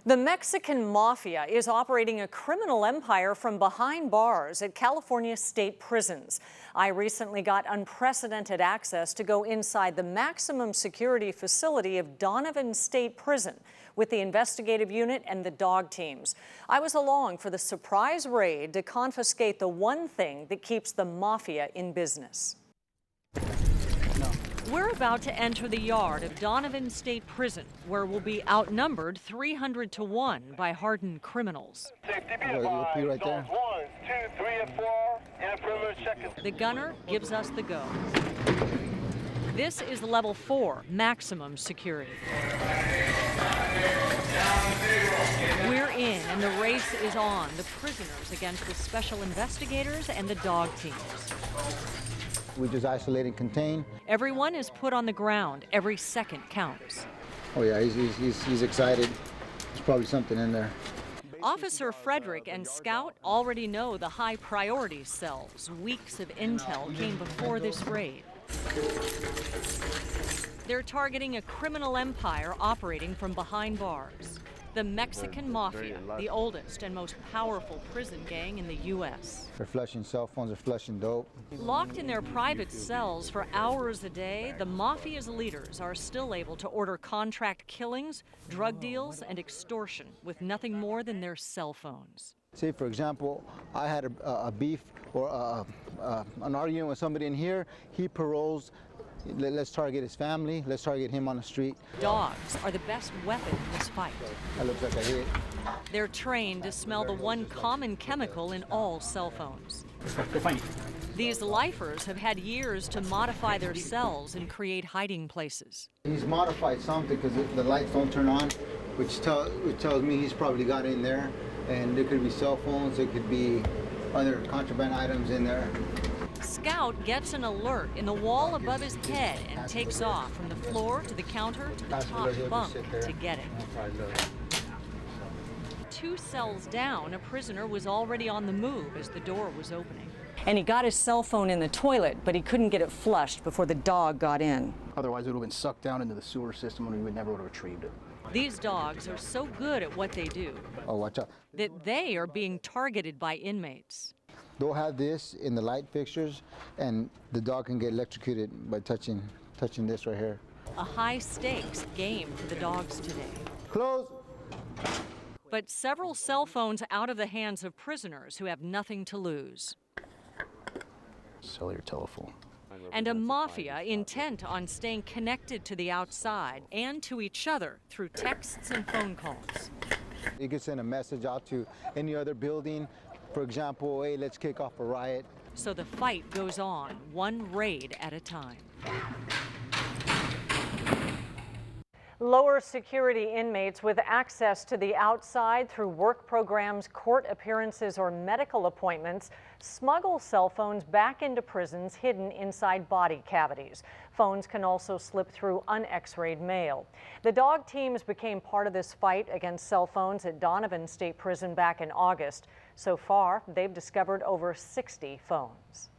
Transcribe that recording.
The Mexican Mafia is operating a criminal empire from behind bars at California state prisons. I recently got unprecedented access to go inside the maximum security facility of Donovan State Prison with the investigative unit and the dog teams. I was along for the surprise raid to confiscate the one thing that keeps the Mafia in business. We're about to enter the yard of Donovan State Prison, where we'll be outnumbered 300 to 1 by hardened criminals. You'll be right there. 1, 2, 3, and 4, and perimeter checkers. The gunner gives us the go. This is level 4, maximum security. We're in, and the race is on. The prisoners against the special investigators and the dog teams. We just isolate and contain. Everyone is put on the ground. Every second counts. Oh yeah, he's excited. There's probably something in there. Officer Frederick and Scout already know the high priority cells. Weeks of intel came before this raid. They're targeting a criminal empire operating from behind bars. The Mexican Mafia, the oldest and most powerful prison gang in the U.S. They're flushing cell phones, they're flushing dope. Locked in their private cells for hours a day, the Mafia's leaders are still able to order contract killings, drug deals, and extortion with nothing more than their cell phones. Say, for example, I had a beef or an argument with somebody in here. He paroles. Let's target his family. Let's target him on the street. Dogs are the best weapon in this fight. That looks like a hit. They're trained to smell the one common chemical in all cell phones. These lifers have had years to modify their cells and create hiding places. He's modified something because the lights don't turn on, which tells me he's probably got in there. And there could be cell phones, there could be other contraband items in there. Scout gets an alert in the wall above his head and takes off from the floor to the counter to the top bunk to get it. 2 cells down, a prisoner was already on the move as the door was opening. And he got his cell phone in the toilet, but he couldn't get it flushed before the dog got in. Otherwise, it would have been sucked down into the sewer system and we would never would have retrieved it. These dogs are so good at what they do that they are being targeted by inmates. They'll have this in the light fixtures, and the dog can get electrocuted by touching this right here. A high-stakes game for the dogs today. Close. But several cell phones out of the hands of prisoners who have nothing to lose. Cellular telephone. And a mafia intent on staying connected to the outside and to each other through texts and phone calls. You can send a message out to any other building. For example, hey, let's kick off a riot. So the fight goes on, one raid at a time. Lower security inmates with access to the outside through work programs, court appearances, or medical appointments smuggle cell phones back into prisons hidden inside body cavities. Phones can also slip through un-X-rayed mail. The dog teams became part of this fight against cell phones at Donovan State Prison back in August. So far, they've discovered over 60 phones.